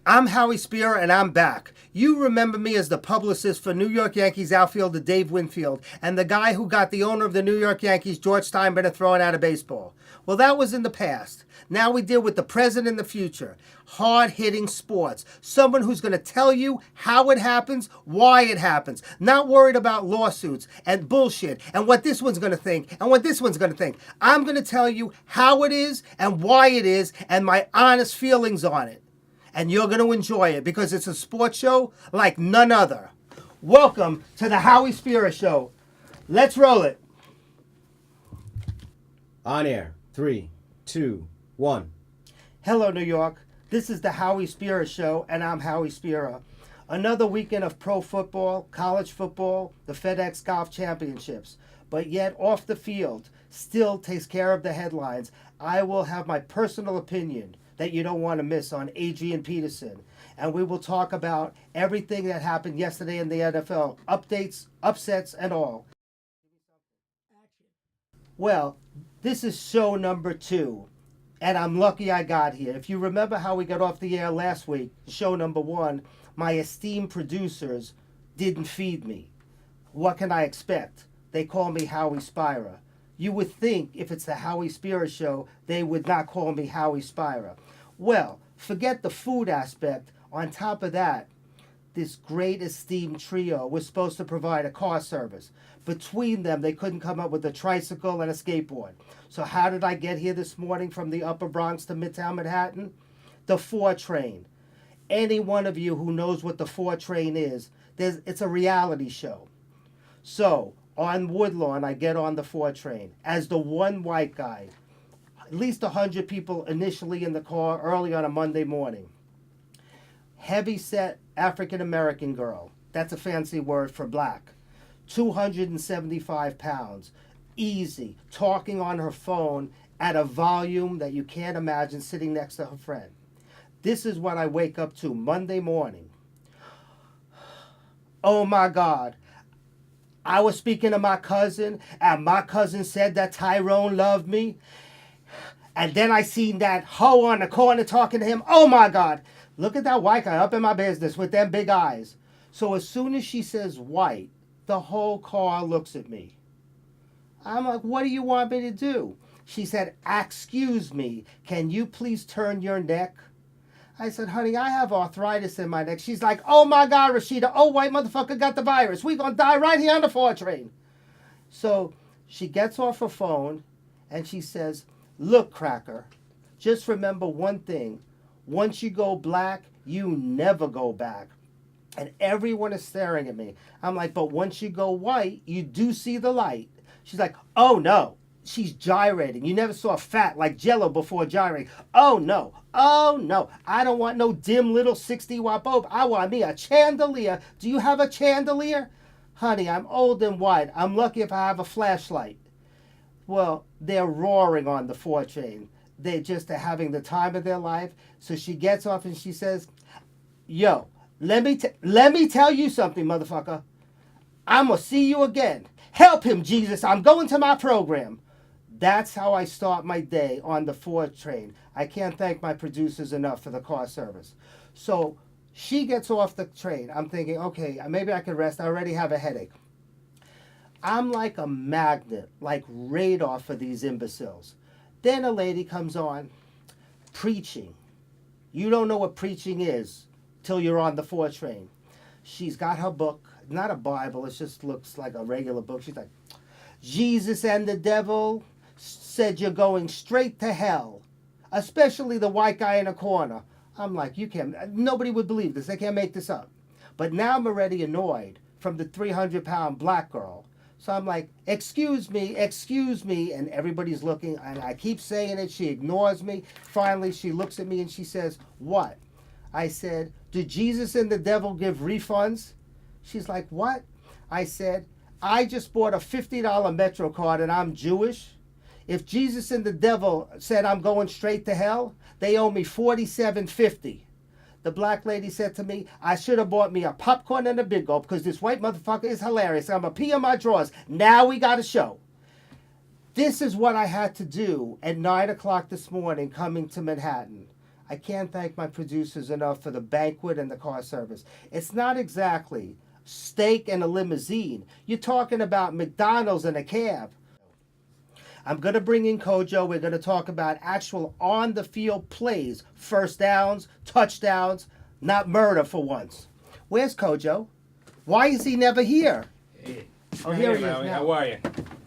I'm Howie Spira, and I'm back. You remember me as the publicist for New York Yankees outfielder Dave Winfield and the guy who got the owner of the New York Yankees, George Steinbrenner, thrown out of baseball. Well, that was in the past. Now we deal with the present and the future. Hard-hitting sports. Someone who's going to tell you how it happens, why it happens. Not worried about lawsuits and bullshit and what this one's going to think and what this one's going to think. I'm going to tell you how it is and why it is and my honest feelings on it. And you're going to enjoy it because it's a sports show like none other. Welcome to the Howie Spira Show. Let's roll it. On air. 3, 2, 1. Hello, New York. This is the Howie Spira Show, and I'm Howie Spira. Another weekend of pro football, college football, the FedEx Golf Championships. But yet, off the field, still takes care of the headlines. I will have my personal opinion that you don't want to miss on Adrian Peterson. And we will talk about everything that happened yesterday in the NFL. Updates, upsets, and all. Well, this is show number 2. And I'm lucky I got here. If you remember how we got off the air last week, show number 1, my esteemed producers didn't feed me. What can I expect? They call me Howie Spira. You would think if it's the Howie Spira Show, they would not call me Howie Spira. Well, forget the food aspect. On top of that, this great esteemed trio was supposed to provide a car service. Between them, they couldn't come up with a tricycle and a skateboard. So how did I get here this morning from the Upper Bronx to Midtown Manhattan? The 4 train. Any one of you who knows what the 4 train is, it's a reality show. So, on Woodlawn, I get on the 4 train as the one white guy. At least 100 people initially in the car early on a Monday morning. Heavy-set African-American girl. That's a fancy word for black. 275 pounds. Easy. Talking on her phone at a volume that you can't imagine, sitting next to her friend. This is what I wake up to Monday morning. Oh my God. I was speaking to my cousin, and my cousin said that Tyrone loved me. And then I seen that hoe on the corner talking to him. Oh my God. Look at that white guy up in my business with them big eyes. So as soon as she says white, the whole car looks at me. I'm like, what do you want me to do? She said, excuse me, can you please turn your neck? I said, honey, I have arthritis in my neck. She's like, oh my God, Rashida, oh, white motherfucker got the virus. We're going to die right here on the 4 train. So she gets off her phone and she says, look, cracker, just remember one thing. Once you go black, you never go back. And everyone is staring at me. I'm like, but once you go white, you do see the light. She's like, oh no. She's gyrating. You never saw fat like Jell-O before gyrating. Oh no. Oh no. I don't want no dim little 60-watt bulb. I want me a chandelier. Do you have a chandelier? Honey, I'm old and white. I'm lucky if I have a flashlight. Well, they're roaring on the 4 train. They just are having the time of their life. So she gets off and she says, yo, let me tell you something, motherfucker. I'm going to see you again. Help him, Jesus. I'm going to my program. That's how I start my day on the 4 train. I can't thank my producers enough for the car service. So she gets off the train. I'm thinking, okay, maybe I can rest. I already have a headache. I'm like a magnet, like radar for these imbeciles. Then a lady comes on, preaching. You don't know what preaching is till you're on the 4 train. She's got her book, not a Bible, it just looks like a regular book. She's like, Jesus and the devil said you're going straight to hell, especially the white guy in the corner. I'm like, you can't, nobody would believe this. They can't make this up. But now I'm already annoyed from the 300-pound black girl. So I'm like, excuse me, and everybody's looking, and I keep saying it, she ignores me. Finally, she looks at me and she says, what? I said, do Jesus and the devil give refunds? She's like, what? I said, I just bought a $50 Metro card and I'm Jewish. If Jesus and the devil said I'm going straight to hell, they owe me $47.50. The black lady said to me, I should have bought me a popcorn and a Big Gulp because this white motherfucker is hilarious. I'm going to pee in my drawers. Now we got a show. This is what I had to do at 9 o'clock this morning coming to Manhattan. I can't thank my producers enough for the banquet and the car service. It's not exactly steak and a limousine. You're talking about McDonald's and a cab. I'm going to bring in Kojo. We're going to talk about actual on-the-field plays, first downs, touchdowns, not murder for once. Where's Kojo? Why is he never here? Hey. Oh, here he is Howie. now. How are you?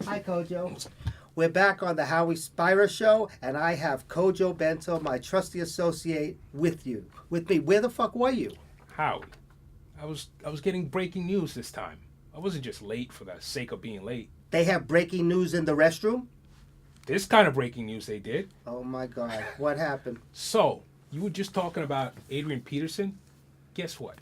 Hi, Kojo. We're back on the Howie Spira show, and I have Kojo Bento, my trusty associate, with me. Where the fuck were you? Howie. I was getting breaking news this time. I wasn't just late for the sake of being late. They have breaking news in the restroom? This kind of breaking news they did. Oh my God, what happened? So, you were just talking about Adrian Peterson. Guess what?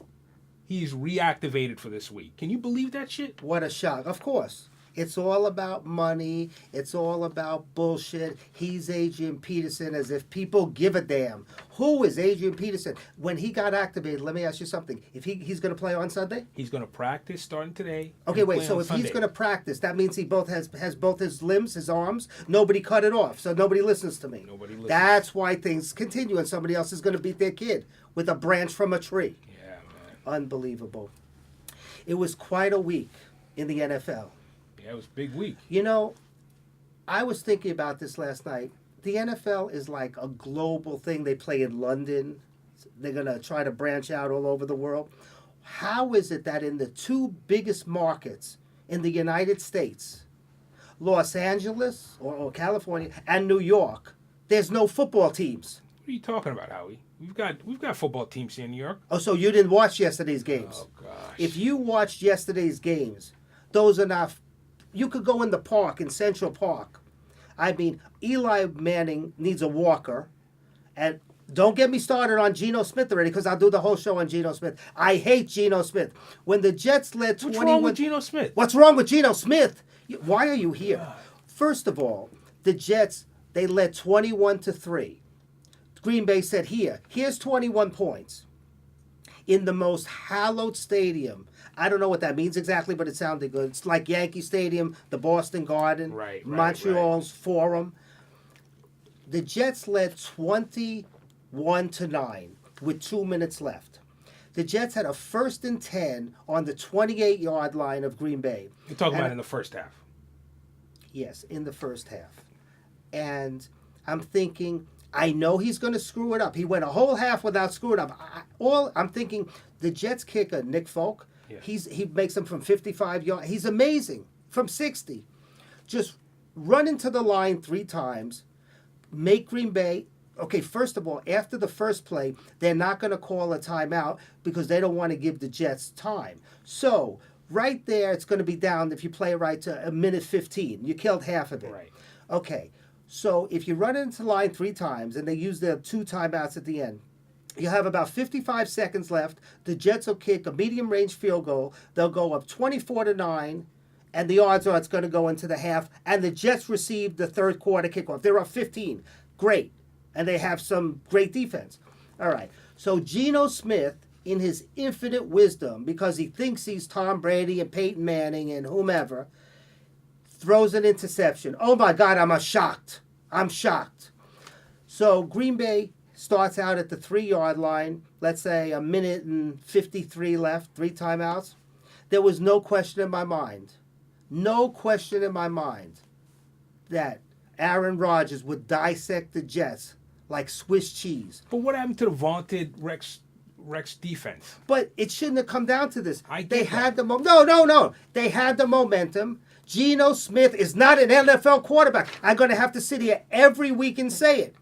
He's reactivated for this week. Can you believe that shit? What a shock. Of course. It's all about money. It's all about bullshit. He's Adrian Peterson, as if people give a damn. Who is Adrian Peterson? When he got activated, let me ask you something. If he's going to play on Sunday? He's going to practice starting today. Okay, and wait. play So on if Sunday. he's going to practice, that means he has both his limbs, his arms. Nobody cut it off, so nobody listens to me. Nobody listens. That's why things continue, and somebody else is going to beat their kid with a branch from a tree. Yeah, man. Unbelievable. It was quite a week in the NFL. Yeah, it was a big week. You know, I was thinking about this last night. The NFL is like a global thing. They play in London. They're going to try to branch out all over the world. How is it that in the two biggest markets in the United States, Los Angeles or California and New York, there's no football teams? What are you talking about, Howie? We've got football teams here in New York. Oh, so you didn't watch yesterday's games? Oh gosh. If you watched yesterday's games, those are not. You could go in the park, in Central Park. I mean, Eli Manning needs a walker. And don't get me started on Geno Smith already, because I'll do the whole show on Geno Smith. I hate Geno Smith. When the Jets led 21... What's wrong with Geno Smith? What's wrong with Geno Smith? Why are you here? First of all, the Jets, they led 21-3. Green Bay said, here's 21 points. In the most hallowed stadium. I don't know what that means exactly, but it sounded good. It's like Yankee Stadium, the Boston Garden, Right, Montreal's Forum. The Jets led 21-9 with 2 minutes left. The Jets had a 1st and 10 on the 28-yard line of Green Bay. You're talking And- about in the first half. Yes, in the first half. And I'm thinking, I know he's going to screw it up. He went a whole half without screwing up. I'm thinking the Jets kicker, Nick Folk, Yeah. he makes them from 55 yards. He's amazing. From 60. Just run into the line 3 times, make Green Bay. Okay, first of all, after the first play, they're not going to call a timeout because they don't want to give the Jets time. So, right there, it's going to be down, if you play it right, to a minute 15. You killed half of it. Right. Okay, so if you run into the line 3 times and they use their 2 timeouts at the end, you have about 55 seconds left. The Jets will kick a medium-range field goal. They'll go up 24-9, and the odds are it's going to go into the half. And the Jets receive the third quarter kickoff. They're up 15. Great. And they have some great defense. All right. So Geno Smith, in his infinite wisdom, because he thinks he's Tom Brady and Peyton Manning and whomever, throws an interception. Oh, my God, I'm shocked. I'm shocked. So Green Bay starts out at the 3-yard line, let's say a minute and 53 left, 3 timeouts. There was no question in my mind, that Aaron Rodgers would dissect the Jets like Swiss cheese. But what happened to the vaunted Rex defense? But it shouldn't have come down to this. I get They that. had the no. They had the momentum. Geno Smith is not an NFL quarterback. I'm going to have to sit here every week and say it.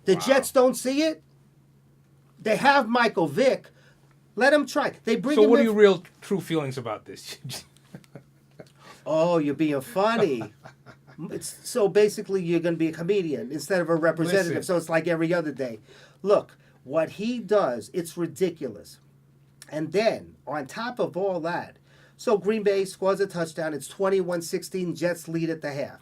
The Jets don't see it. They have Michael Vick. Let him try. They bring So him what are in. your real true feelings about this? Oh, you're being funny. So basically, you're going to be a comedian instead of a representative. Listen. So it's like every other day. Look, what he does, it's ridiculous. And then, on top of all that, so Green Bay scores a touchdown. It's 21-16. Jets lead at the half.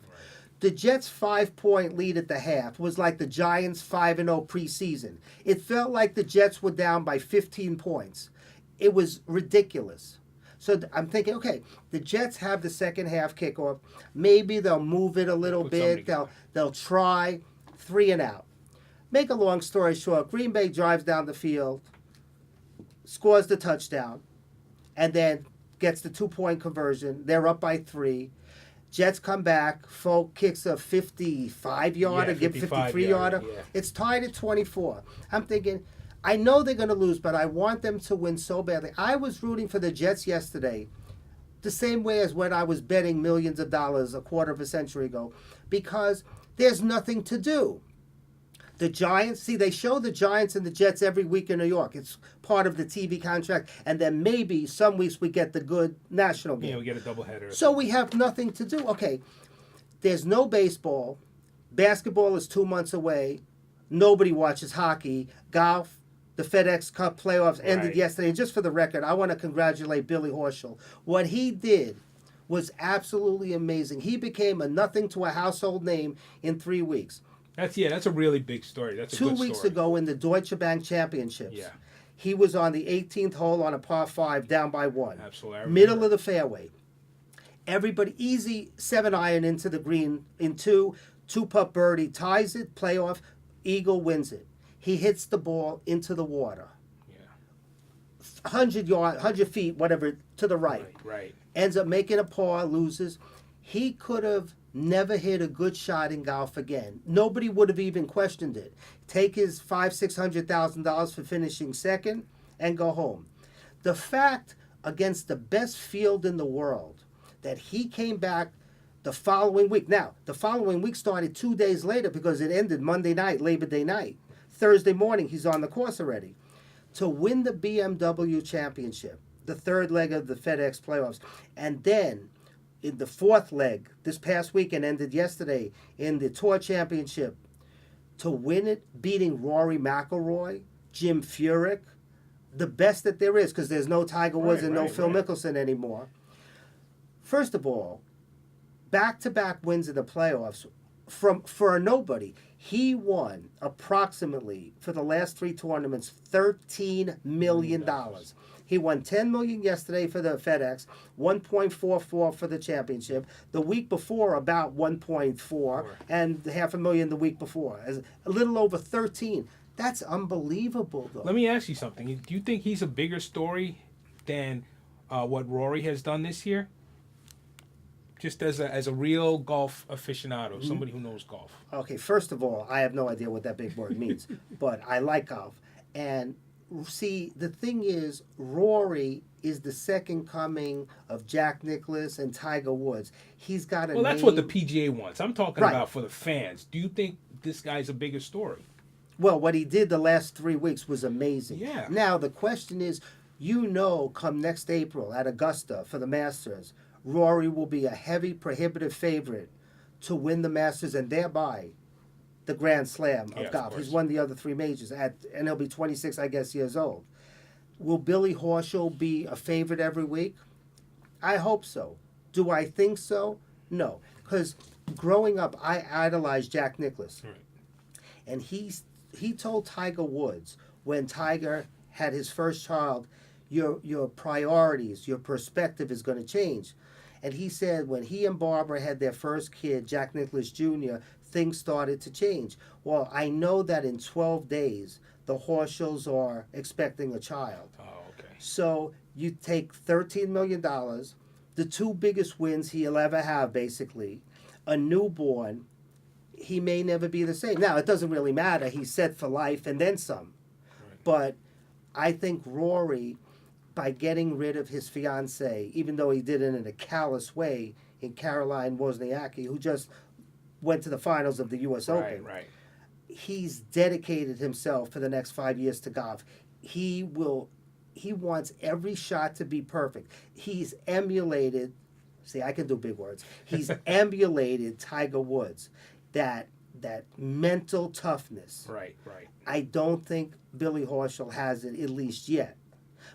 The Jets' 5-point lead at the half was like the Giants' 5-0 preseason. It felt like the Jets were down by 15 points. It was ridiculous. So I'm thinking, okay, the Jets have the second half kickoff. Maybe they'll move it a little Put bit. something They'll try 3 and out. Make a long story short, Green Bay drives down the field, scores the touchdown, and then gets the 2-point conversion. They're up by 3. Jets come back. Folk kicks a 55-yarder, give 53-yarder. Yeah. It's tied at 24. I'm thinking, I know they're going to lose, but I want them to win so badly. I was rooting for the Jets yesterday, the same way as when I was betting millions of dollars a quarter of a century ago, because there's nothing to do. The Giants, see, they show the Giants and the Jets every week in New York. It's part of the TV contract. And then maybe some weeks we get the good national game. Yeah, we get a doubleheader. So we have nothing to do. Okay, there's no baseball. Basketball is 2 months away. Nobody watches hockey. Golf, the FedEx Cup playoffs ended yesterday. And just for the record, I want to congratulate Billy Horschel. What he did was absolutely amazing. He became a nothing to a household name in 3 weeks. That's a really big story. That's a 2 good weeks story. ago in the Deutsche Bank Championships, Yeah. he was on the 18th hole on a par 5, down by 1. Absolutely. I Middle remember. of the fairway. Everybody, easy 7-iron into the green in 2, 2-putt birdie, ties it, playoff, eagle wins it. He hits the ball into the water. Yeah. 100 feet, whatever, to the right. Right. Ends up making a par, loses. He could have never hit a good shot in golf again. Nobody would have even questioned it. Take his $500,000-$600,000 for finishing second and go home. The fact against the best field in the world that he came back the following week. Now, the following week started 2 days later because it ended Monday night, Labor Day night. Thursday morning, he's on the course already. To win the BMW Championship, the third leg of the FedEx playoffs, and then in the fourth leg, this past weekend ended yesterday in the Tour Championship, to win it, beating Rory McIlroy, Jim Furyk, the best that there is, because there's no Tiger Woods and no Phil Mickelson anymore. First of all, back-to-back wins in the playoffs for a nobody. He won approximately, for the last 3 tournaments, $13 million. He won $10 million yesterday for the FedEx, 1.44 for the championship. The week before, about 1.4, and $500,000 the week before. As a little over 13. That's unbelievable, though. Let me ask you something. Do you think he's a bigger story than what Rory has done this year? Just as a real golf aficionado, somebody who knows golf. Okay, first of all, I have no idea what that big word means, but I like golf. And see, the thing is, Rory is the second coming of Jack Nicklaus and Tiger Woods. He's got a Well, that's what the PGA wants. I'm talking about for the fans. Do you think this guy's a bigger story? Well, what he did the last 3 weeks was amazing. Yeah. Now, the question is, come next April at Augusta for the Masters, Rory will be a heavy, prohibitive favorite to win the Masters and thereby the Grand Slam of golf. He's won the other 3 majors, and he'll be 26, I guess, years old. Will Billy Horschel be a favorite every week? I hope so. Do I think so? No. Because growing up, I idolized Jack Nicklaus. Right. And he told Tiger Woods, when Tiger had his first child, your priorities, your perspective is going to change. And he said when he and Barbara had their first kid, Jack Nicklaus Jr., things started to change. Well, I know that in 12 days, the Horschels are expecting a child. Oh, okay. So you take $13 million, the 2 biggest wins he'll ever have, basically, a newborn, he may never be the same. Now, it doesn't really matter. He's set for life and then some. Right. But I think Rory, by getting rid of his fiancée, even though he did it in a callous way, in Caroline Wozniacki, who just went to the finals of the U.S. Open. Right. He's dedicated himself for the next 5 years to golf. He wants every shot to be perfect. He's emulated, see, I can do big words. He's emulated Tiger Woods, that mental toughness. Right. I don't think Billy Horschel has it, at least yet.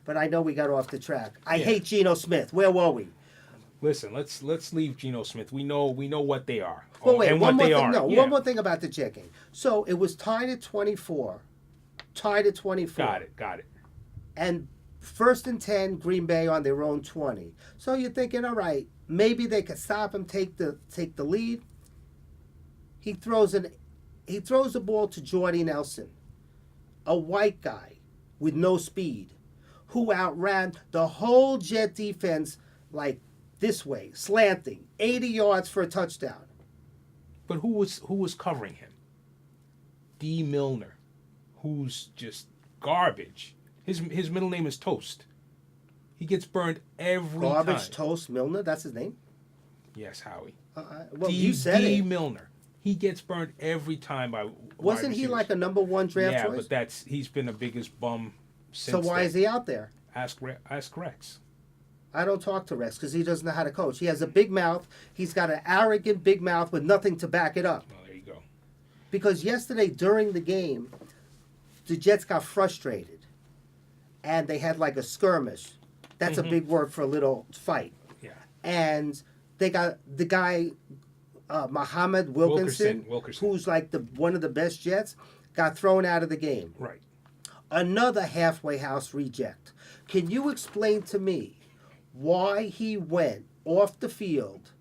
But I know we got off the track. I hate Geno Smith. Where were we? Listen, let's leave Geno Smith. We know what they are. Well, wait, and one what more they thing. are. No, Yeah. one more thing about the checking. So it was tied at 24. Got it. And 1st and 10, Green Bay on their own 20. So you're thinking, all right, maybe they could stop him, take the lead. He throws an He throws the ball to Jordy Nelson, a white guy with no speed, who outran the whole Jet defense like this way, slanting, 80 yards for a touchdown. But who was covering him? D. Milner, who's just garbage. His middle name is Toast. He gets burned every Garbage time. Toast Milner, that's his name? Yes, Howie. Well, you said D. it. Milner. He gets burned every time by. Wasn't he like a number one draft choice? Yeah, but he's been the biggest bum since. So why then. is he out there? Ask Rex. I don't talk to Rex because he doesn't know how to coach. He has a big mouth. He's got an arrogant big mouth with nothing to back it up. Well, there you go. Because yesterday during the game, the Jets got frustrated, and they had like a skirmish. That's a big word for a little fight. Yeah. And they got the guy, Muhammad Wilkerson, who's like one of the best Jets, got thrown out of the game. Right. Another halfway house reject. Can you explain to me why he went off the field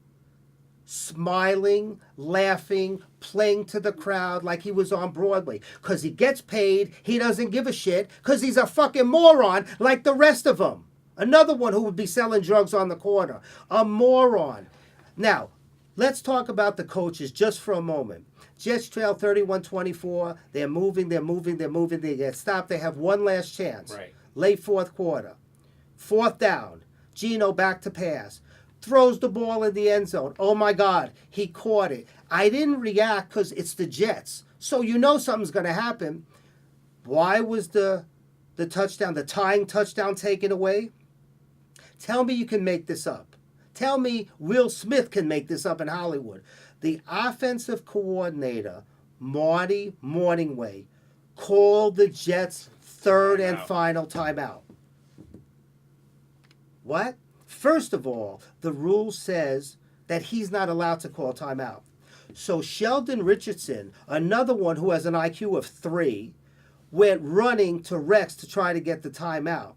smiling, laughing, playing to the crowd like he was on Broadway? Because he gets paid, he doesn't give a shit, because he's a fucking moron like the rest of them. Another one who would be selling drugs on the corner. A moron. Now, let's talk about the coaches just for a moment. Jets trail 31-24. They're moving. They get stopped. They have one last chance. Right. Late fourth quarter. Fourth down. Geno back to pass. Throws the ball in the end zone. Oh, my God. He caught it. I didn't react because it's the Jets. So you know something's going to happen. Why was the touchdown, the tying touchdown taken away? Tell me you can make this up. Tell me Will Smith can make this up in Hollywood. The offensive coordinator, Marty Morningway, called the Jets' third and final timeout. What? First of all, the rule says that he's not allowed to call timeout. So Sheldon Richardson, another one who has an IQ of 3, went running to Rex to try to get the timeout.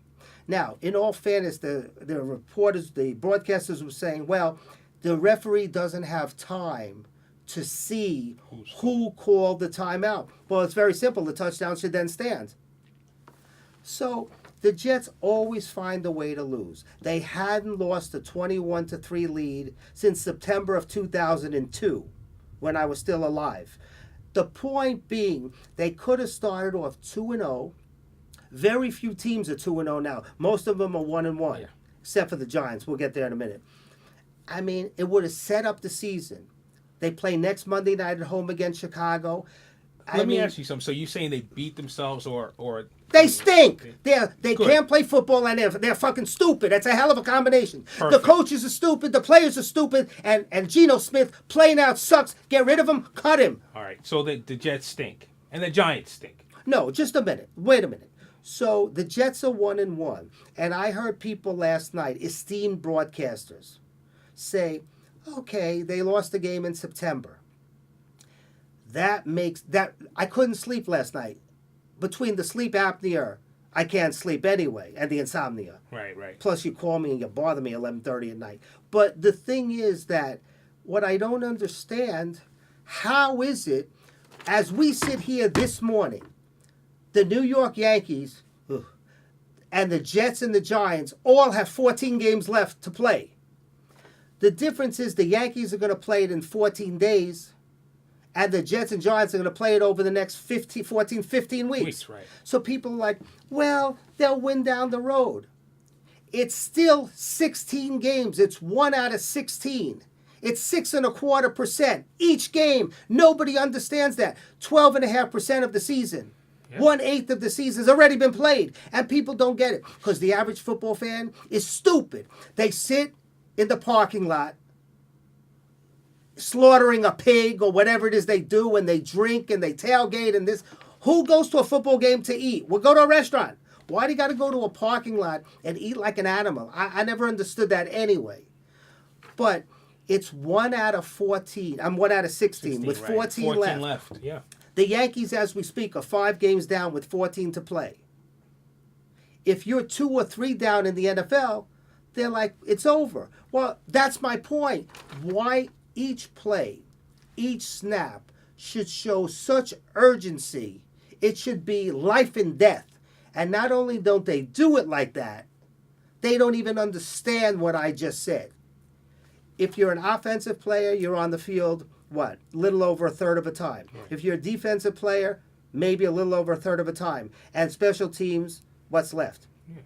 Now, in all fairness, the reporters, the broadcasters were saying, well, the referee doesn't have time to see who called the timeout. Well, it's very simple. The touchdown should then stand. So the Jets always find a way to lose. They hadn't lost a 21-3 lead since September of 2002, when I was still alive. The point being, they could have started off 2-0. Very few teams are 2-0 now. Most of them are 1-1, except for the Giants. We'll get there in a minute. I mean, it would have set up the season. They play next Monday night at home against Chicago. Let me ask you something. So you're saying they beat themselves or they stink. They can't play football and they're fucking stupid. That's a hell of a combination. Perfect. The coaches are stupid. The players are stupid. And Geno Smith playing out sucks. Get rid of him. Cut him. All right. So the Jets stink and the Giants stink. No, just a minute. Wait a minute. So the Jets are 1-1, and I heard people last night, esteemed broadcasters, say, okay, they lost the game in September. That makes that I couldn't sleep last night. Between the sleep apnea, I can't sleep anyway, and the insomnia. Right. Plus, you call me and you bother me 11:30 at night. But the thing is that what I don't understand, how is it, as we sit here this morning, the New York Yankees and the Jets and the Giants all have 14 games left to play. The difference is the Yankees are going to play it in 14 days, and the Jets and Giants are going to play it over the next 15 weeks. Right. So people are like, well, they'll win down the road. It's still 16 games. It's 1 out of 16. It's 6.25% each game. Nobody understands that. 12.5% of the season. Yeah. 1/8 of the season has already been played. And people don't get it because the average football fan is stupid. They sit in the parking lot slaughtering a pig or whatever it is they do, and they drink and they tailgate and this. Who goes to a football game to eat? We'll go to a restaurant. Why do you got to go to a parking lot and eat like an animal? I never understood that anyway. But it's 1 out of 14. I'm 1 out of 16 with 14 left. Yeah. The Yankees, as we speak, are 5 games down with 14 to play. If you're 2 or 3 down in the NFL, they're like, it's over. Well, that's my point. Why each play, each snap, should show such urgency. It should be life and death. And not only don't they do it like that, they don't even understand what I just said. If you're an offensive player, you're on the field, what, little over a third of the time. Right. If you're a defensive player, maybe a little over a third of the time. And special teams, what's left? Yeah.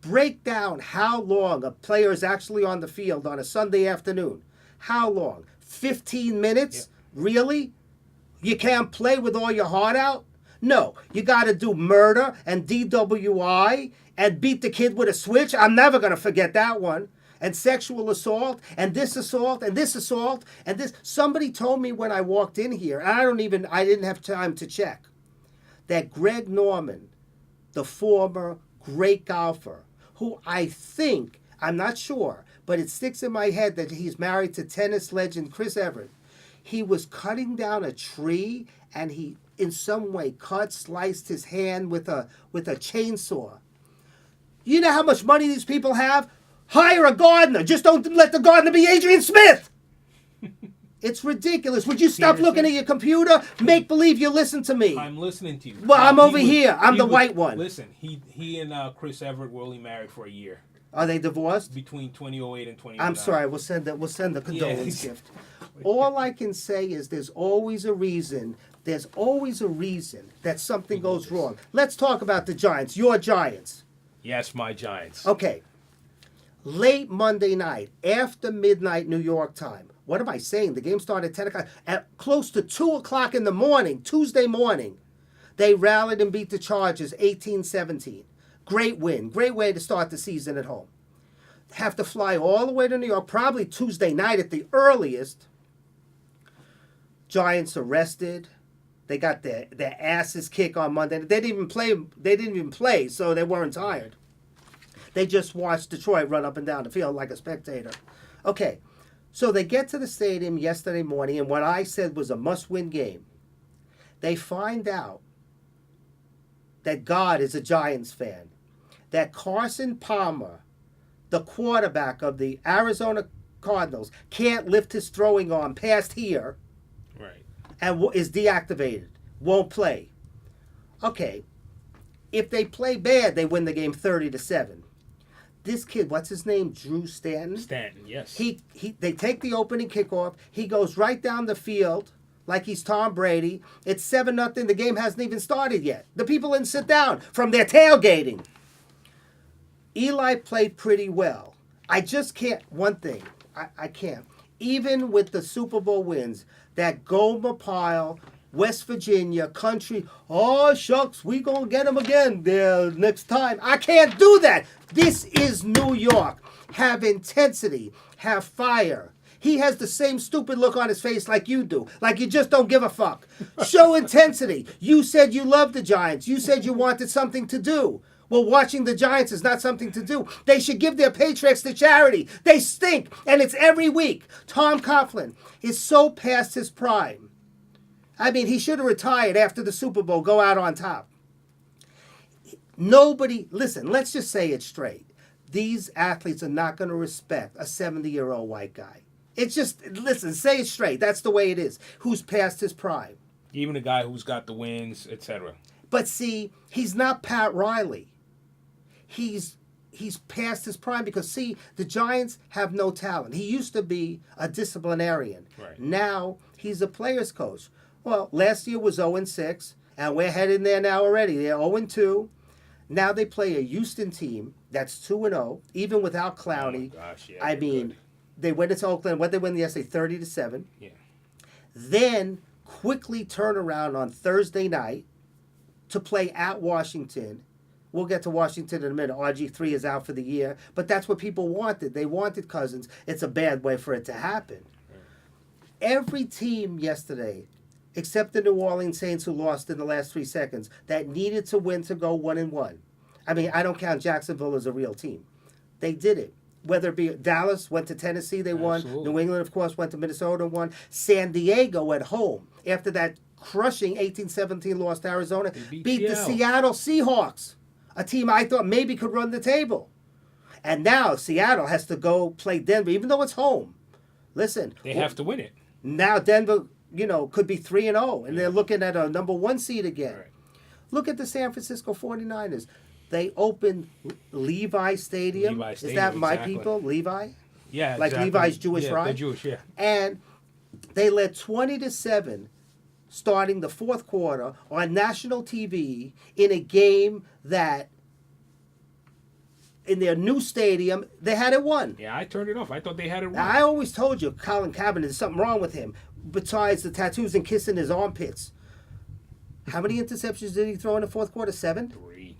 Break down how long a player is actually on the field on a Sunday afternoon. How long? 15 minutes? Yeah. Really? You can't play with all your heart out? No, you got to do murder and DWI and beat the kid with a switch. I'm never going to forget that one. And sexual assault and this assault and this assault and this. Somebody told me when I walked in here, and I didn't have time to check, that Greg Norman, the former great golfer, who I think, I'm not sure, but it sticks in my head that he's married to tennis legend Chris Evert. He was cutting down a tree and he in some way sliced his hand with a chainsaw. You know how much money these people have? Hire a gardener. Just don't let the gardener be Adrian Smith. It's ridiculous. Would you stop looking at your computer? Make believe you listen to me. I'm listening to you. Well, I'm over here. I'm the white one. Listen, he and Chris Everett were only married for a year. Are they divorced? Between 2008 and 2009. I'm sorry. We'll send the condolence gift. All I can say is there's always a reason. There's always a reason that something goes wrong. Let's talk about the Giants. Your Giants. Yes, my Giants. Okay. Late Monday night, after midnight New York time. What am I saying? The game started at 10 o'clock. At close to 2 o'clock in the morning, Tuesday morning, they rallied and beat the Chargers 18-17. Great win. Great way to start the season at home. Have to fly all the way to New York, probably Tuesday night at the earliest. Giants arrested. They got their asses kicked on Monday. They didn't even play, so they weren't tired. They just watched Detroit run up and down the field like a spectator. Okay, so they get to the stadium yesterday morning, and what I said was a must-win game. They find out that God is a Giants fan, that Carson Palmer, the quarterback of the Arizona Cardinals, can't lift his throwing arm past here, Right. and is deactivated, won't play. Okay, if they play bad, they win the game 30-7. This kid, what's his name? Drew Stanton? Stanton, yes. They take the opening kickoff. He goes right down the field like he's Tom Brady. It's 7-0. The game hasn't even started yet. The people didn't sit down from their tailgating. Eli played pretty well. I just can't, one thing, I can't. Even with the Super Bowl wins, that Gomer Pyle, West Virginia, country, oh, shucks, we gonna get him again there next time. I can't do that. This is New York. Have intensity. Have fire. He has the same stupid look on his face like you do. Like you just don't give a fuck. Show intensity. You said you loved the Giants. You said you wanted something to do. Well, watching the Giants is not something to do. They should give their paychecks to charity. They stink, and it's every week. Tom Coughlin is so past his prime. I mean, he should have retired after the Super Bowl, go out on top. Nobody, listen, let's just say it straight. These athletes are not going to respect a 70-year-old white guy. It's just, listen, say it straight. That's the way it is. Who's past his prime. Even a guy who's got the wins, etc. But see, he's not Pat Riley. He's past his prime because, see, the Giants have no talent. He used to be a disciplinarian. Right. Now he's a player's coach. Well, last year was 0-6, and we're heading there now already. They're 0-2. Now they play a Houston team that's 2-0, even without Clowney. Oh my gosh, yeah, I mean, good. They went into Oakland. What they win yesterday? 30-7. Yeah. Then quickly turn around on Thursday night to play at Washington. We'll get to Washington in a minute. RG3 is out for the year, but that's what people wanted. They wanted Cousins. It's a bad way for it to happen. Right. Every team yesterday, except the New Orleans Saints, who lost in the last 3 seconds, that needed to win to go 1-1. I mean, I don't count Jacksonville as a real team. They did it. Whether it be Dallas went to Tennessee, they won. Absolutely. New England, of course, went to Minnesota and won. San Diego at home, after that crushing 18-17 loss to Arizona, beat the Seattle Seahawks, a team I thought maybe could run the table. And now Seattle has to go play Denver, even though it's home. Listen. They have to win it. Now Denver could be 3-0, and they're looking at a number 1 seed again. Right. Look at the San Francisco 49ers. They opened Levi Stadium. Levi Is Stadium, that my exactly. people? Levi? Yeah, Like exactly. Levi's Jewish yeah, ride? They're Jewish, yeah. And they led 20-7 starting the fourth quarter on national TV in a game that in their new stadium, they had it won. Yeah, I turned it off. I thought they had it Now, wrong. I always told you, Colin Kaepernick, there's something wrong with him, besides the tattoos and kissing his armpits. How many interceptions did he throw in the fourth quarter? 7?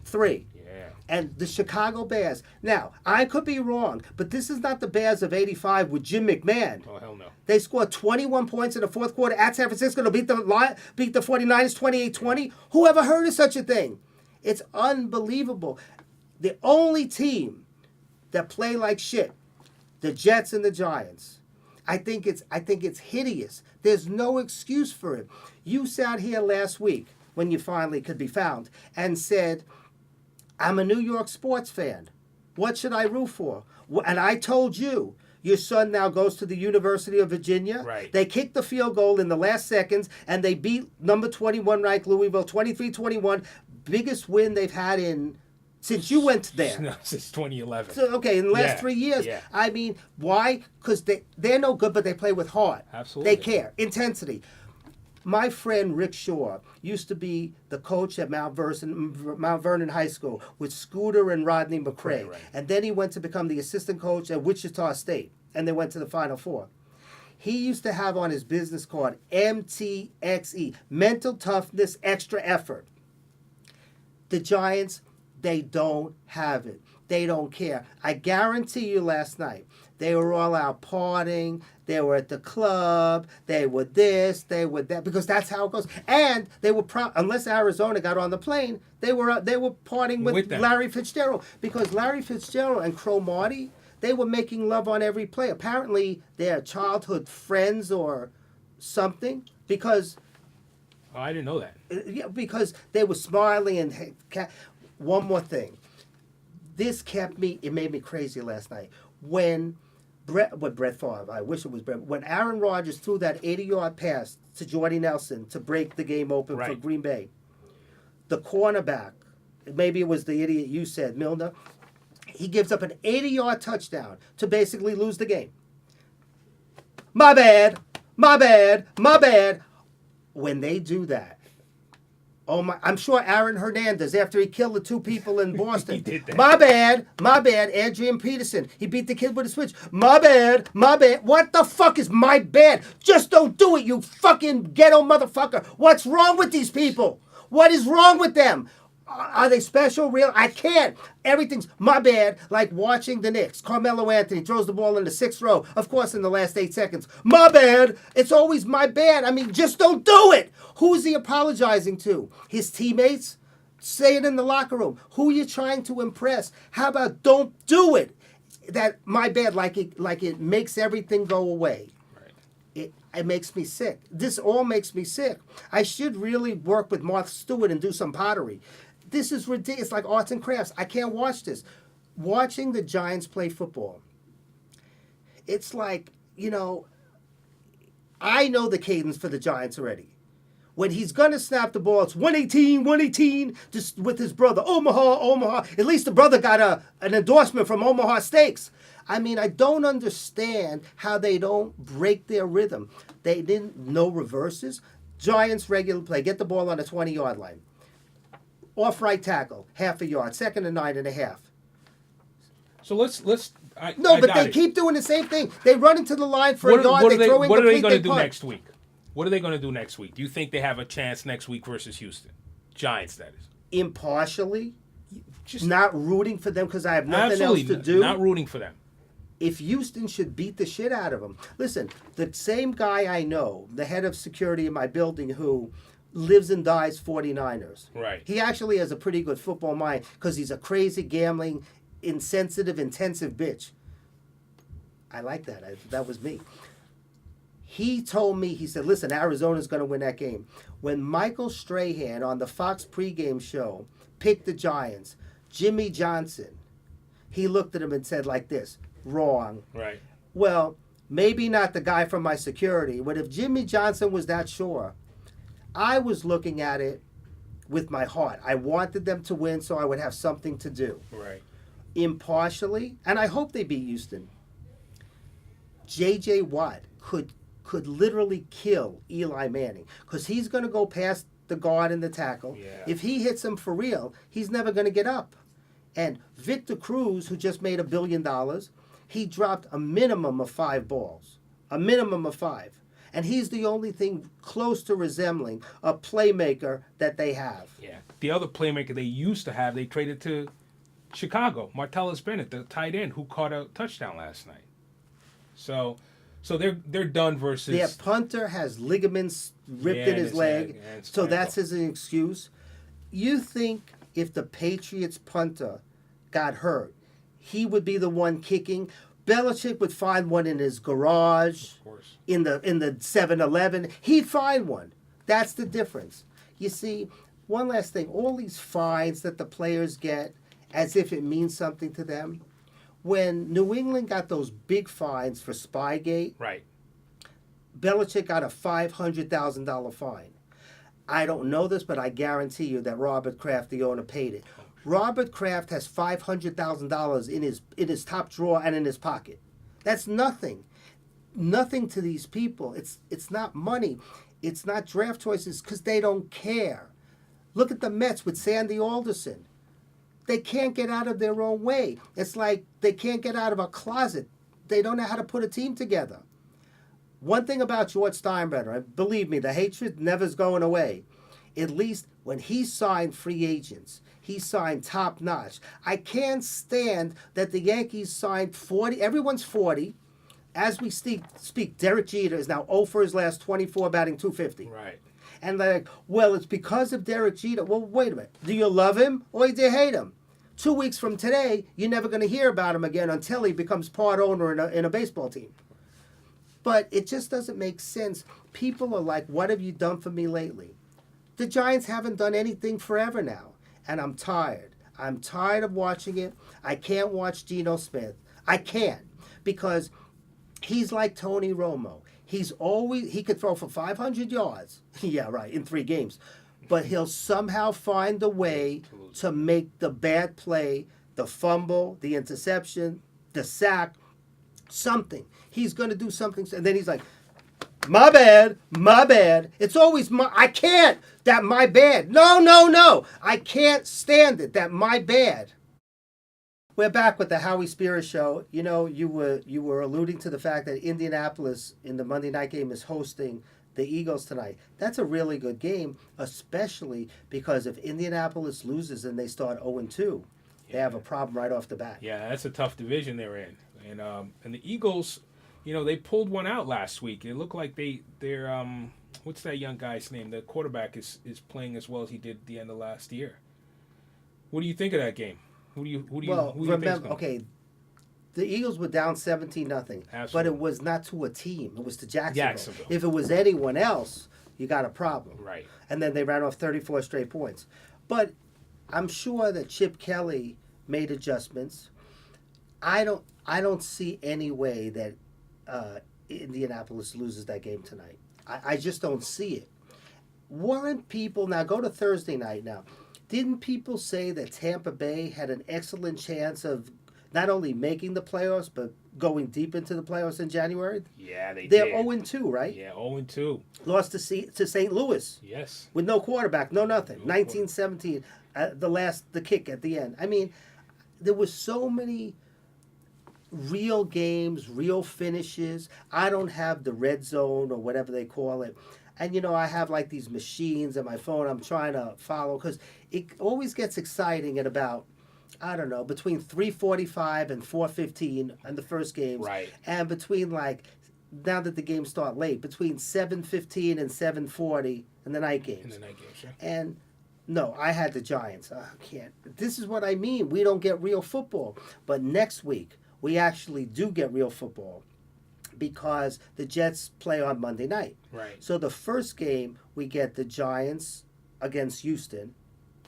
3. Yeah. And the Chicago Bears. Now, I could be wrong, but this is not the Bears of 85 with Jim McMahon. Oh, hell no. They scored 21 points in the fourth quarter at San Francisco to beat the 49ers 28-20. Who ever heard of such a thing? It's unbelievable. The only team that play like shit, the Jets and the Giants. I think it's hideous. There's no excuse for it. You sat here last week when you finally could be found and said, I'm a New York sports fan. What should I root for? And I told you, your son now goes to the University of Virginia. Right. They kicked the field goal in the last seconds, and they beat number 21 ranked Louisville 23-21. Biggest win they've had since you went there. No, since 2011. So, okay, in the last 3 years. Yeah. I mean, why? Because they're no good, but they play with heart. Absolutely. They care. My friend Rick Shaw used to be the coach at Mount Vernon High School with Scooter and Rodney McCray. Right. And then he went to become the assistant coach at Wichita State. And they went to the Final Four. He used to have on his business card MTXE, mental toughness, extra effort. The Giants, they don't have it. They don't care. I guarantee you last night, they were all out partying. They were at the club. They were this. They were that. Because that's how it goes. And they were unless Arizona got on the plane, they were partying with them. Larry Fitzgerald. Because Larry Fitzgerald and Cromartie, they were making love on every play. Apparently, they're childhood friends or something. Because Oh, I didn't know that. yeah, because they were smiling and one more thing. It made me crazy last night. When Brett Favre, I wish it was Brett, when Aaron Rodgers threw that 80-yard pass to Jordy Nelson to break the game open for Right. Green Bay, the cornerback, maybe it was the idiot you said, Milner, he gives up an 80-yard touchdown to basically lose the game. My bad. When they do that, oh my! I'm sure Aaron Hernandez, after he killed the 2 people in Boston. He did that. My bad. Adrian Peterson, he beat the kid with a switch. My bad. What the fuck is my bad? Just don't do it, you fucking ghetto motherfucker. What's wrong with these people? What is wrong with them? Are they special, real? I can't. Everything's my bad, like watching the Knicks. Carmelo Anthony throws the ball in the 6th row, of course, in the last 8 seconds. My bad. It's always my bad. I mean, just don't do it. Who is he apologizing to? His teammates? Say it in the locker room. Who are you trying to impress? How about don't do it? That my bad, like it makes everything go away. It makes me sick. This all makes me sick. I should really work with Martha Stewart and do some pottery. This is ridiculous. It's like arts and crafts. I can't watch this. Watching the Giants play football, it's like, I know the cadence for the Giants already. When he's going to snap the ball, it's 118, just with his brother. Omaha. At least the brother got an endorsement from Omaha Steaks. I mean, I don't understand how they don't break their rhythm. They didn't know reverses. Giants regular play. Get the ball on the 20-yard line. Off right tackle, half a yard. 2nd and 9.5. So let's. They keep doing the same thing. They run into the line for a yard. What are they incomplete, going to do punt. next week? What are they going to do next week? Do you think they have a chance next week versus Houston? Giants, that is. Impartially, Just not rooting for them because I have nothing else to do. Not rooting for them. If Houston should beat the shit out of them. Listen, the same guy I know, the head of security in my building who lives and dies 49ers. Right. He actually has a pretty good football mind because he's a crazy, gambling, insensitive, intensive bitch. I like that. That was me. He told me, he said, listen, Arizona's going to win that game. When Michael Strahan on the Fox pregame show picked the Giants, Jimmy Johnson, he looked at him and said like this, wrong. Right. Well, maybe not the guy from my security, but if Jimmy Johnson was that sure, I was looking at it with my heart. I wanted them to win so I would have something to do. Right. Impartially, and I hope they beat Houston. J.J. Watt could literally kill Eli Manning because he's going to go past the guard and the tackle. Yeah. If he hits him for real, he's never going to get up. And Victor Cruz, who just made $1 billion, he dropped a minimum of 5 balls. A minimum of 5. And he's the only thing close to resembling a playmaker that they have. Yeah. The other playmaker they used to have, they traded to Chicago, Martellus Bennett, the tight end who caught a touchdown last night. So they're done versus. Their punter has ligaments ripped in his leg, so that's his excuse. You think if the Patriots punter got hurt, he would be the one kicking? Belichick would find one in his garage, Of course. in the 7-Eleven. He'd find one. That's the difference. You see, one last thing. All these fines that the players get as if it means something to them. When New England got those big fines for Spygate, Right. Belichick got a $500,000 fine. I don't know this, but I guarantee you that Robert Kraft, the owner, paid it. Robert Kraft has $500,000 in his top drawer and in his pocket. That's nothing. Nothing to these people. It's not money. It's not draft choices because they don't care. Look at the Mets with Sandy Alderson. They can't get out of their own way. It's like they can't get out of a closet. They don't know how to put a team together. One thing about George Steinbrenner, believe me, the hatred never's going away. At least when he signed free agents, he signed top notch. I can't stand that the Yankees signed 40. Everyone's 40. As we speak, Derek Jeter is now 0 for his last 24, batting .250. Right. And they're like, well, it's because of Derek Jeter. Well, wait a minute. Do you love him or do you hate him? 2 weeks from today, you're never going to hear about him again until he becomes part owner in a baseball team. But it just doesn't make sense. People are like, what have you done for me lately? The Giants haven't done anything forever now. And I'm tired. I'm tired of watching it. I can't watch Geno Smith. I can't. Because he's like Tony Romo. He could throw for 500 yards. Yeah, right, in 3 games. But he'll somehow find a way to make the bad play, the fumble, the interception, the sack, something. He's going to do something. And then he's like, my bad. It's always I can't. That my bad. No. I can't stand it. That my bad. We're back with the Howie Spira show. You know, you were alluding to the fact that Indianapolis in the Monday night game is hosting the Eagles tonight. That's a really good game, especially because if Indianapolis loses and they start 0-2, they have a problem right off the bat. Yeah, that's a tough division they're in. And the Eagles, you know, they pulled one out last week. It looked like they're what's that young guy's name? The quarterback is playing as well as he did at the end of last year. What do you think of that game? Who do you remember, okay, the Eagles were down 17-0, but it was not to a team. It was to Jacksonville. If it was anyone else, you got a problem. Right. And then they ran off 34 straight points. But I'm sure that Chip Kelly made adjustments. I don't see any way that Indianapolis loses that game tonight. I just don't see it. Weren't people, now go to Thursday night now, didn't people say that Tampa Bay had an excellent chance of not only making the playoffs, but going deep into the playoffs in January? Yeah, They're did. 0-2, right? Yeah, 0-2. Lost to St. Louis. Yes. With no quarterback, no nothing. 1917, the kick at the end. I mean, there were so many real games, real finishes. I don't have the red zone or whatever they call it. And, you know, I have like these machines on my phone I'm trying to follow because it always gets exciting at about, I don't know, between 3:45 and 4:15 in the first games. Right. And between like, now that the games start late, between 7:15 and 7:40 in the night games. Sure. And no, I had the Giants. I can't. This is what I mean. We don't get real football. But next week, we actually do get real football because the Jets play on Monday night. Right. So the first game, we get the Giants against Houston.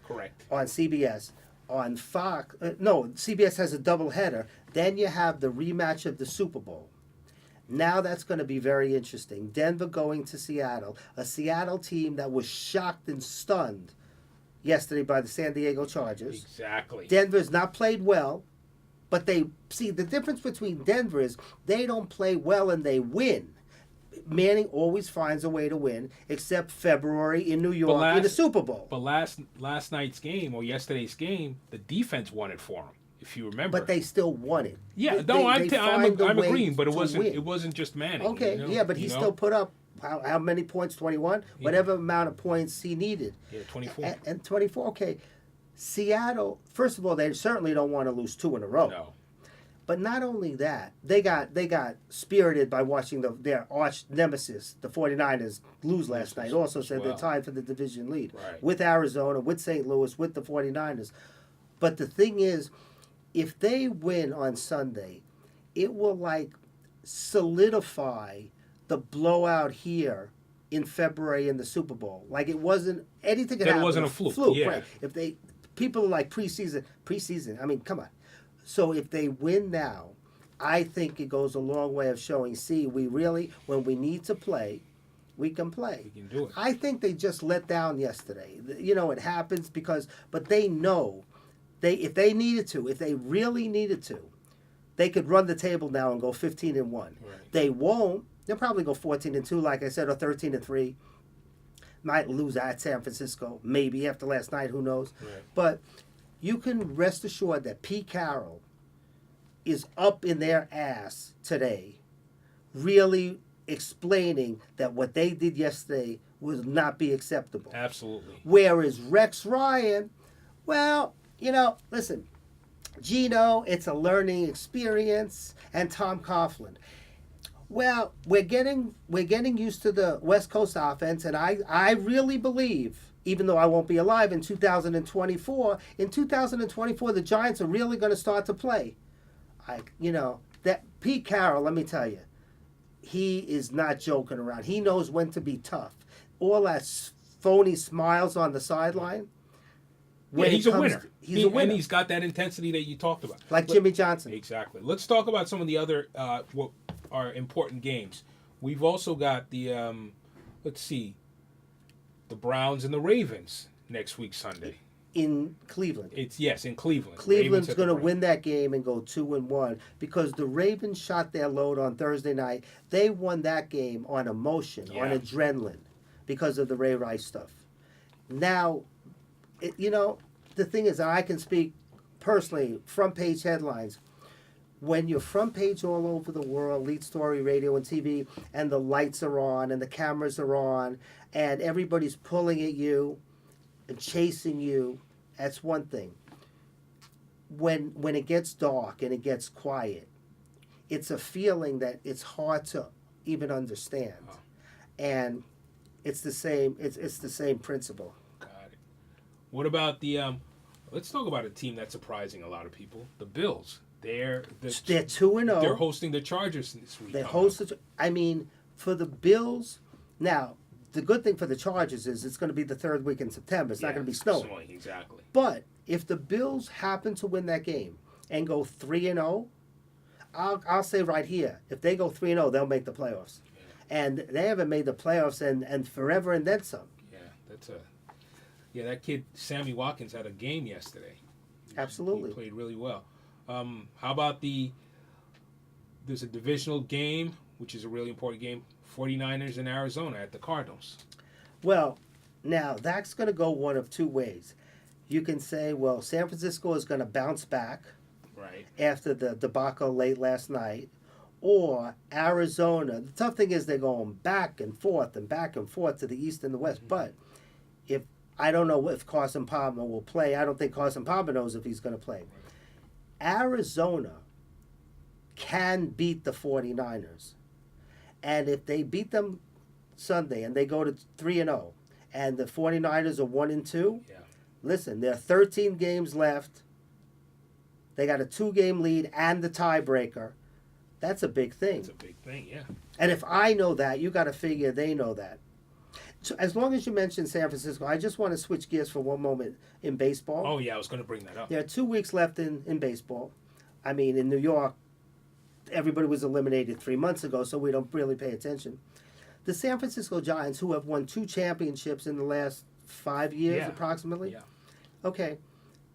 Correct. On CBS. On Fox, CBS has a doubleheader. Then you have the rematch of the Super Bowl. Now that's going to be very interesting. Denver going to Seattle, a Seattle team that was shocked and stunned yesterday by the San Diego Chargers. Exactly. Denver's not played well, but they see the difference between Denver is they don't play well and they win. Manning always finds a way to win, except February in New York in the Super Bowl. But last night's game or yesterday's game, the defense won it for them, if you remember. But they still won it. Yeah, I'm agreeing, but it wasn't just Manning. Okay, but he still put up how many points? 21, whatever amount of points he needed. Yeah, 24. And 24. Okay, Seattle. First of all, they certainly don't want to lose 2 in a row. No. But not only that, they got spirited by watching their arch nemesis, the 49ers, lose last night. Also said they're tied for the division lead with Arizona, with St. Louis, with the 49ers. But the thing is, if they win on Sunday, it will solidify the blowout here in February in the Super Bowl. Like it wasn't anything could happen. It wasn't a fluke. Yeah. Right. If people are like preseason. I mean, come on. So if they win now, I think it goes a long way of showing, we really, when we need to play, we can play. We can do it. I think they just let down yesterday. It happens but they know, if they really needed to, they could run the table now and go 15-1. Right. They won't. They'll probably go 14-2, like I said, or 13-3. Might lose at San Francisco, maybe after last night, who knows. Right. But you can rest assured that Pete Carroll is up in their ass today, really explaining that what they did yesterday would not be acceptable. Absolutely. Whereas Rex Ryan, listen, Gino, it's a learning experience, and Tom Coughlin. Well, we're getting used to the West Coast offense, and I really believe, even though I won't be alive in 2024, the Giants are really going to start to play. That Pete Carroll, let me tell you, he is not joking around. He knows when to be tough. All that phony smiles on the sideline. He's a winner. He's a winner. And he's got that intensity that you talked about. Like Jimmy Johnson. Exactly. Let's talk about some of the other what are important games. We've also got the, the Browns and the Ravens next week Sunday. In Cleveland. In Cleveland. Cleveland's going to win that game and go 2-1 because the Ravens shot their load on Thursday night. They won that game on emotion, on adrenaline, because of the Ray Rice stuff. Now, the thing is, I can speak personally, front page headlines. When you're front page all over the world, lead story, radio and TV, and the lights are on and the cameras are on and everybody's pulling at you and chasing you, that's one thing. When it gets dark and it gets quiet, it's a feeling that it's hard to even understand. Oh. And it's the same principle. Got it. What about the let's talk about a team that's surprising a lot of people, the Bills. They're 2-0. They're hosting the Chargers this week. For the Bills, now the good thing for the Chargers is it's going to be the third week in September. It's not going to be snowing. Exactly. But if the Bills happen to win that game and go 3-0, I'll say right here, if they go 3-0, they'll make the playoffs. Yeah. And they haven't made the playoffs and forever and then some. Yeah, that kid Sammy Watkins had a game yesterday. Absolutely. He played really well. How about there's a divisional game, which is a really important game, 49ers in Arizona at the Cardinals. Well, now that's going to go one of two ways. You can say, well, San Francisco is going to bounce back after the debacle late last night, or Arizona. The tough thing is they're going back and forth to the east and the west. Mm-hmm. But I don't know if Carson Palmer will play. I don't think Carson Palmer knows if he's going to play. Arizona can beat the 49ers. And if they beat them Sunday and they go to 3-0 and the 49ers are 1-2, listen, there are 13 games left. They got a 2-game lead and the tiebreaker. That's a big thing. That's a big thing, yeah. And if I know that, you got to figure they know that. So as long as you mentioned San Francisco, I just want to switch gears for one moment in baseball. Oh, yeah, I was going to bring that up. There are 2 weeks left in baseball. I mean, in New York, everybody was eliminated 3 months ago, so we don't really pay attention. The San Francisco Giants, who have won 2 championships in the last 5 years, approximately. Yeah. Okay,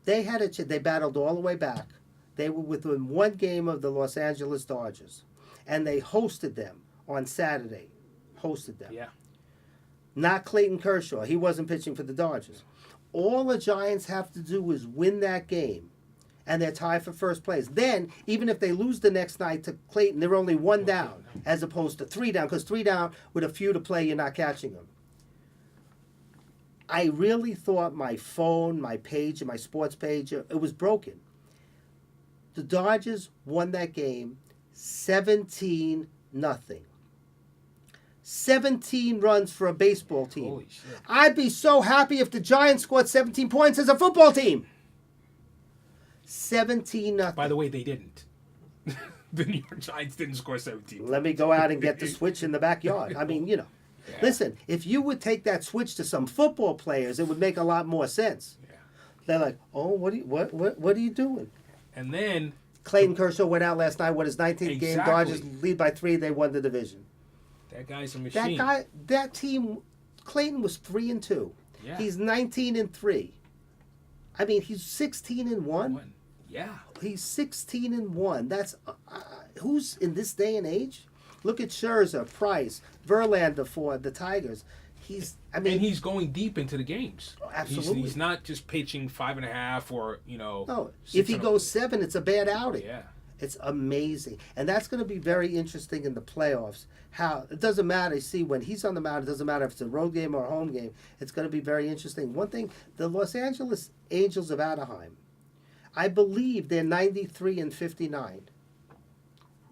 they had they battled all the way back. They were within 1 game of the Los Angeles Dodgers, and they hosted them on Saturday. Hosted them. Yeah. Not Clayton Kershaw. He wasn't pitching for the Dodgers. All the Giants have to do is win that game, and they're tied for first place. Then, even if they lose the next night to Clayton, they're only 1 down as opposed to 3 down, because 3 down with a few to play, you're not catching them. I really thought my phone, my page, and my sports page, it was broken. The Dodgers won that game 17-0. 17 runs for a baseball team. Holy shit. I'd be so happy if the Giants scored 17 points as a football team. 17-0. By the way, they didn't. The New York Giants didn't score 17. Let me go out and get the switch in the backyard. I mean, Yeah. Listen, if you would take that switch to some football players, it would make a lot more sense. Yeah. They're like, oh, what are you doing? And then Clayton Kershaw went out last night. What his 19th game? Exactly. Dodgers lead by 3. They won the division. that guy's a machine. That team, Clayton was 3-2. Yeah. He's 19-3. I mean, he's 16-1. Yeah. He's 16-1. That's who's in this day and age. Look at Scherzer, Price, Verlander for the Tigers. And he's going deep into the games. Absolutely. He's not just pitching 5.5 or No, if he goes 7, it's a bad outing. Yeah. It's amazing, and that's going to be very interesting in the playoffs. How it doesn't matter. See, when he's on the mound, it doesn't matter if it's a road game or a home game. It's going to be very interesting. One thing, the Los Angeles Angels of Anaheim, I believe they're 93-59.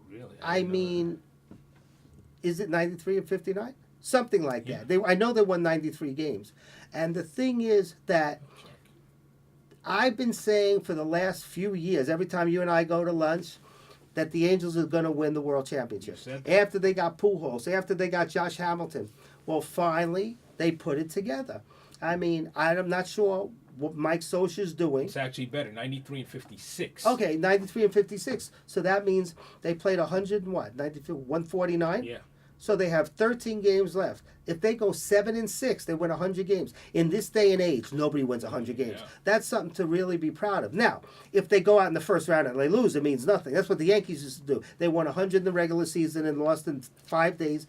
Really? I mean, is it 93-59? Something like that. I know they won 93 games, and the thing is that I've been saying for the last few years, every time you and I go to lunch, that the Angels are going to win the World Championship. After they got Pujols, after they got Josh Hamilton. Well, finally, they put it together. I mean, I'm not sure what Mike Scioscia's doing. It's actually better, 93-56. Okay, 93-56. So that means they played 100 and what? 149? Yeah. So they have 13 games left. If they go 7-6, they win 100 games. In this day and age, nobody wins 100 games. Yeah. That's something to really be proud of. Now, if they go out in the first round and they lose, it means nothing. That's what the Yankees used to do. They won 100 in the regular season and lost in 5 days.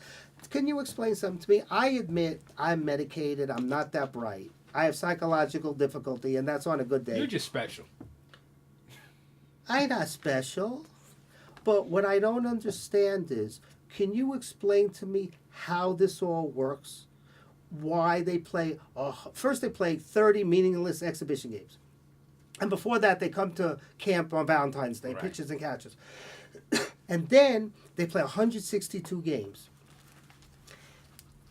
Can you explain something to me? I admit I'm medicated. I'm not that bright. I have psychological difficulty, and that's on a good day. You're just special. I'm not special. But what I don't understand is, can you explain to me how this all works? Why they play... first they play 30 meaningless exhibition games. And before that, they come to camp on Valentine's Day, Right. pitchers and catchers. And then they play 162 games.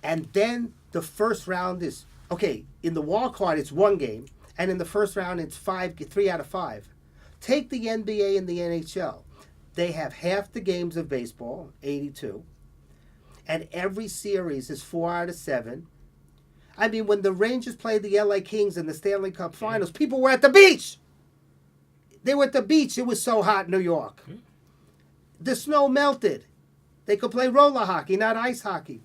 And then the first round is... Okay, in the wild card, it's 1 game. And in the first round, it's 3 out of 5. Take the NBA and the NHL. They have half the games of baseball, 82. And every series is 4 out of 7. I mean, when the Rangers played the LA Kings in the Stanley Cup Finals, people were at the beach. They were at the beach. It was so hot in New York. The snow melted. They could play roller hockey, not ice hockey.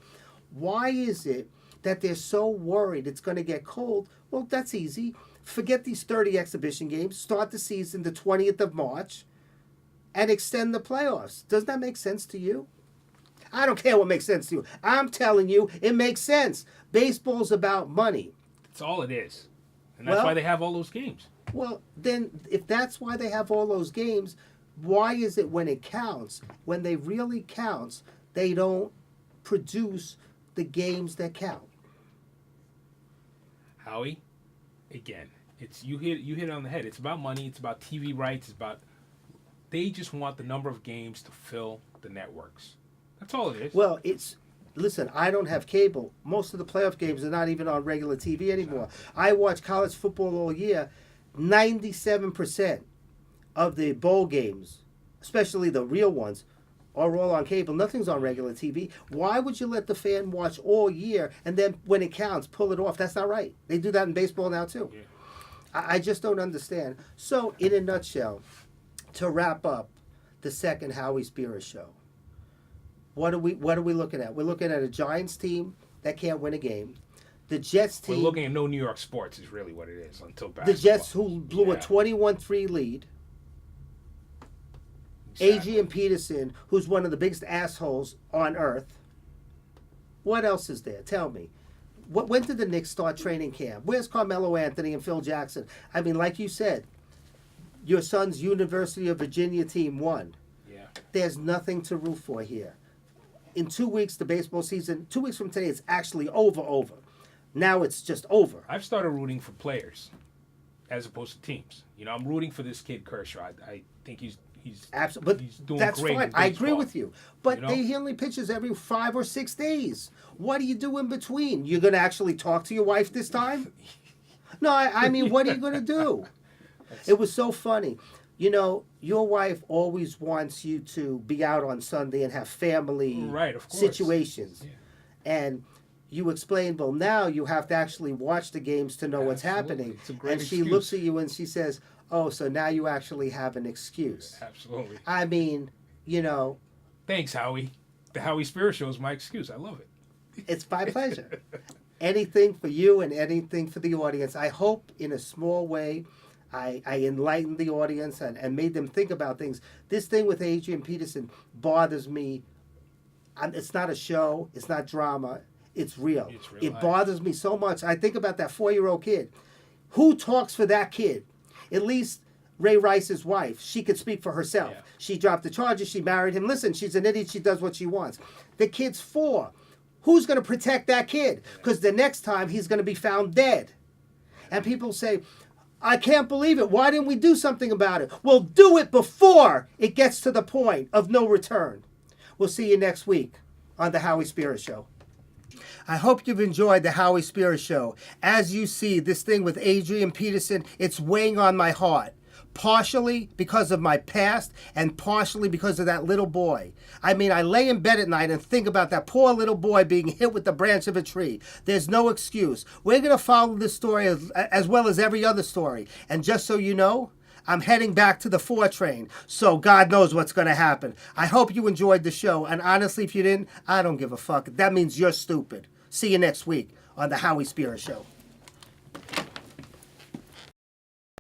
Why is it that they're so worried it's going to get cold? Well, that's easy. Forget these 30 exhibition games. Start the season the 20th of March. And extend the playoffs. Doesn't that make sense to you? I don't care what makes sense to you. I'm telling you, it makes sense. Baseball's about money. That's all it is. And that's why they have all those games. Well, then, if that's why they have all those games, why is it when it counts, when they really counts, they don't produce the games that count? Howie, again, it's you hit it on the head. It's about money. It's about TV rights. It's about... They just want the number of games to fill the networks. That's all it is. Well, listen, I don't have cable. Most of the playoff games are not even on regular TV anymore. I watch college football all year. 97% of the bowl games, especially the real ones, are all on cable. Nothing's on regular TV. Why would you let the fan watch all year and then when it counts, pull it off? That's not right. They do that in baseball now too. Yeah. I just don't understand. So, in a nutshell, to wrap up, the second Howie Spira show. What are we looking at? We're looking at a Giants team that can't win a game. The Jets team. We're looking at no New York sports is really what it is until basketball. The Jets who blew a 21-3 lead. Exactly. Adrian Peterson, who's one of the biggest assholes on earth. What else is there? Tell me. When did the Knicks start training camp? Where's Carmelo Anthony and Phil Jackson? I mean, like you said, your son's University of Virginia team won. Yeah. There's nothing to root for here. In 2 weeks, the baseball season, 2 weeks from today, it's actually over. Now it's just over. I've started rooting for players as opposed to teams. You know, I'm rooting for this kid Kershaw. I think he's Absolutely, but he's doing that's great fine. in I agree baseball. with you. But You know? he only pitches every 5 or 6 days. What do you do in between? You're going to actually talk to your wife this time? No, I mean, what are you going to do? It was so funny. You know, your wife always wants you to be out on Sunday and have family Right, of course. situations. Yeah. And you explained, well, now you have to actually watch the games to know what's Absolutely. happening. It's a great and she excuse. looks at you and she says, oh, so now you actually have an excuse. Absolutely. I mean, you know, Thanks, Howie. The Howie Spira show is my excuse. I love it. it's my pleasure. Anything for you and anything for the audience. I hope in a small way I enlightened the audience and made them think about things. This thing with Adrian Peterson bothers me. It's not a show. It's not drama. It's real. It's real It life. bothers me so much. I think about that 4-year-old kid. Who talks for that kid? At least Ray Rice's wife. She could speak for herself. Yeah. She dropped the charges. She married him. Listen, she's an idiot. She does what she wants. The kid's 4. Who's going to protect that kid? Because the next time he's going to be found dead. And people say, I can't believe it. Why didn't we do something about it? Well, do it before it gets to the point of no return. We'll see you next week on the Howie Spira Show. I hope you've enjoyed the Howie Spira Show. As you see, this thing with Adrian Peterson, it's weighing on my heart. Partially because of my past and partially because of that little boy. I mean, I lay in bed at night and think about that poor little boy being hit with the branch of a tree. There's no excuse. We're going to follow this story as well as every other story. And just so you know, I'm heading back to the 4 train, so God knows what's going to happen. I hope you enjoyed the show, and honestly, if you didn't, I don't give a fuck. That means you're stupid. See you next week on the Howie Spira Show.